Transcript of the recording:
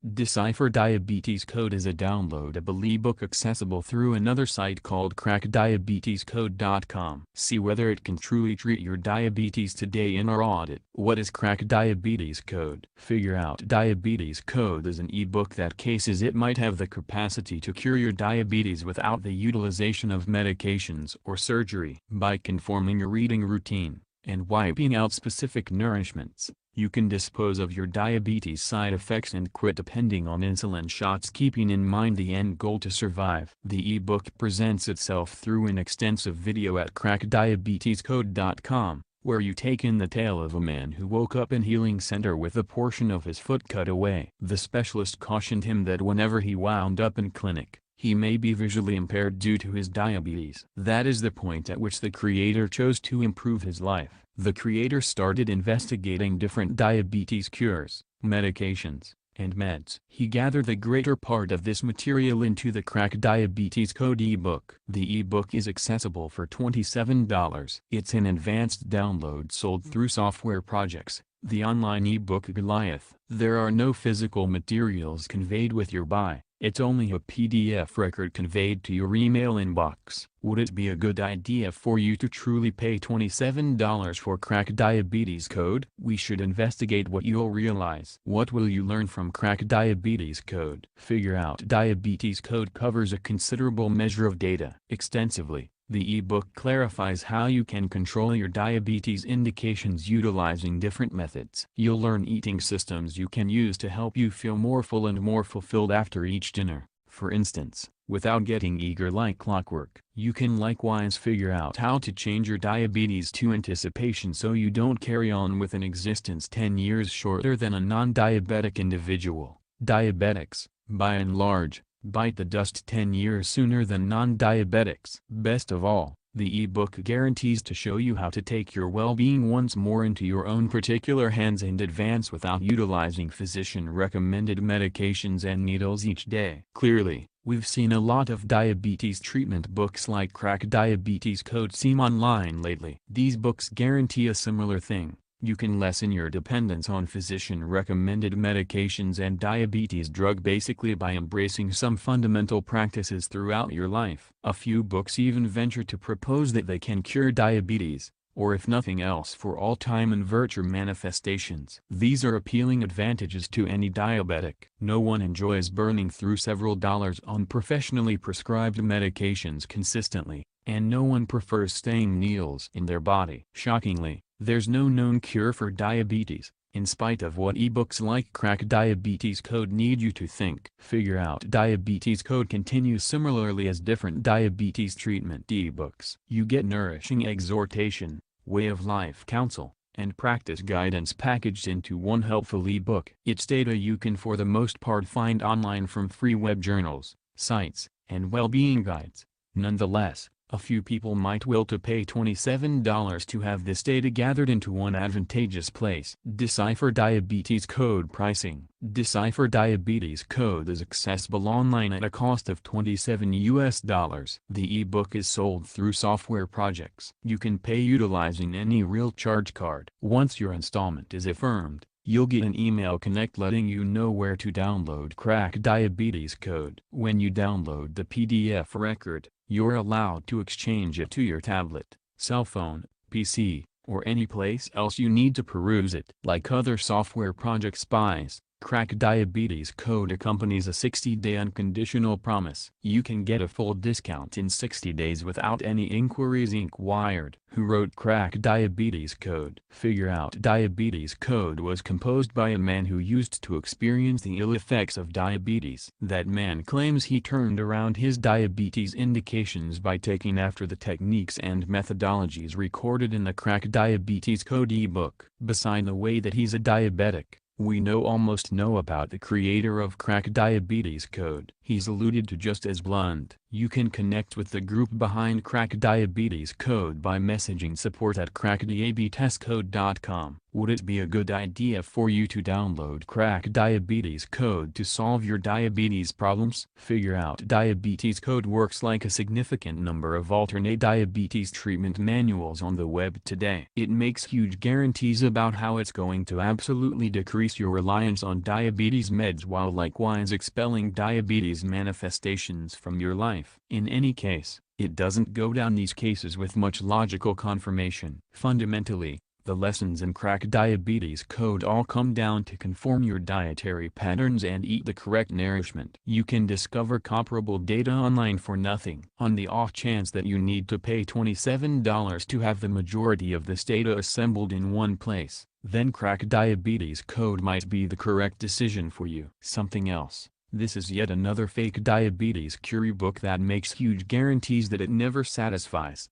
Decipher Diabetes Code is a downloadable ebook accessible through another site called crackdiabetescode.com. See whether it can truly treat your diabetes today in our audit. What is Crack Diabetes Code? Figure Out Diabetes Code is an ebook that cases it might have the capacity to cure your diabetes without the utilization of medications or surgery. By conforming your eating routine and wiping out specific nourishments, you can dispose of your diabetes side effects and quit depending on insulin shots, keeping in mind the end goal to survive. The ebook presents itself through an extensive video at crackdiabetescode.com, where you take in the tale of a man who woke up in healing center with a portion of his foot cut away. The specialist cautioned him that whenever he wound up in clinic, he may be visually impaired due to his diabetes. That is the point at which the creator chose to improve his life. The creator started investigating different diabetes cures, medications, and meds. He gathered the greater part of this material into the Crack Diabetes Code ebook. The ebook is accessible for $27. It's an advanced download sold through Software Projects, the online ebook Goliath. There are no physical materials conveyed with your buy. It's only a PDF record conveyed to your email inbox. Would it be a good idea for you to truly pay $27 for Crack Diabetes Code? We should investigate what you'll realize. What will you learn from Crack Diabetes Code? Figure Out Diabetes Code covers a considerable measure of data. Extensively, the ebook clarifies how you can control your diabetes indications utilizing different methods. You'll learn eating systems you can use to help you feel more full and more fulfilled after each dinner. For instance, without getting eager like clockwork. You can likewise figure out how to change your diabetes to anticipation so you don't carry on with an existence 10 years shorter than a non-diabetic individual. Diabetics, by and large, bite the dust 10 years sooner than non-diabetics. Best of all, the ebook guarantees to show you how to take your well-being once more into your own particular hands and advance without utilizing physician-recommended medications and needles each day. Clearly, we've seen a lot of diabetes treatment books like Crack Diabetes Code seem online lately. These books guarantee a similar thing. You can lessen your dependence on physician-recommended medications and diabetes drug basically by embracing some fundamental practices throughout your life. A few books even venture to propose that they can cure diabetes, or if nothing else for all time invert your manifestations. These are appealing advantages to any diabetic. No one enjoys burning through several dollars on professionally prescribed medications consistently, and no one prefers staying needles in their body. Shockingly, there's no known cure for diabetes, in spite of what ebooks like Crack Diabetes Code need you to think. Figure Out Diabetes Code continues similarly as different diabetes treatment ebooks. You get nourishing exhortation, way of life counsel, and practice guidance packaged into one helpful ebook. It's data you can for the most part find online from free web journals, sites, and well-being guides. Nonetheless, a few people might will to pay $27 to have this data gathered into one advantageous place. Decipher Diabetes Code pricing. Decipher Diabetes Code is accessible online at a cost of $27. The ebook is sold through Software Projects. You can pay utilizing any real charge card. Once your installment is affirmed, you'll get an email connect letting you know where to download Crack Diabetes Code. When you download the PDF record, you're allowed to exchange it to your tablet, cell phone, PC, or any place else you need to peruse it. Like other Software Project spies, Crack Diabetes Code accompanies a 60-day unconditional promise. You can get a full discount in 60 days without any inquiries inquired. Who wrote Crack Diabetes Code? Figure Out Diabetes Code was composed by a man who used to experience the ill effects of diabetes. That man claims he turned around his diabetes indications by taking after the techniques and methodologies recorded in the Crack Diabetes Code ebook. Beside the way that he's a diabetic, we almost know about the creator of Crack Diabetes Code. He's alluded to just as blunt, You can connect with the group behind Crack Diabetes Code by messaging support at crackdiabetescode.com. Would it be a good idea for you to download Crack Diabetes Code to solve your diabetes problems? Figure out Diabetes Code works like a significant number of alternate diabetes treatment manuals on the web today. It makes huge guarantees about how it's going to absolutely decrease your reliance on diabetes meds while likewise expelling diabetes manifestations from your life. In any case, it doesn't go down these cases with much logical confirmation. Fundamentally, the lessons in Crack Diabetes Code all come down to conform your dietary patterns and eat the correct nourishment. You can discover comparable data online for nothing. On the off chance that you need to pay $27 to have the majority of this data assembled in one place, then Crack Diabetes Code might be the correct decision for you. Something else. This is yet another fake diabetes cure book that makes huge guarantees that it never satisfies.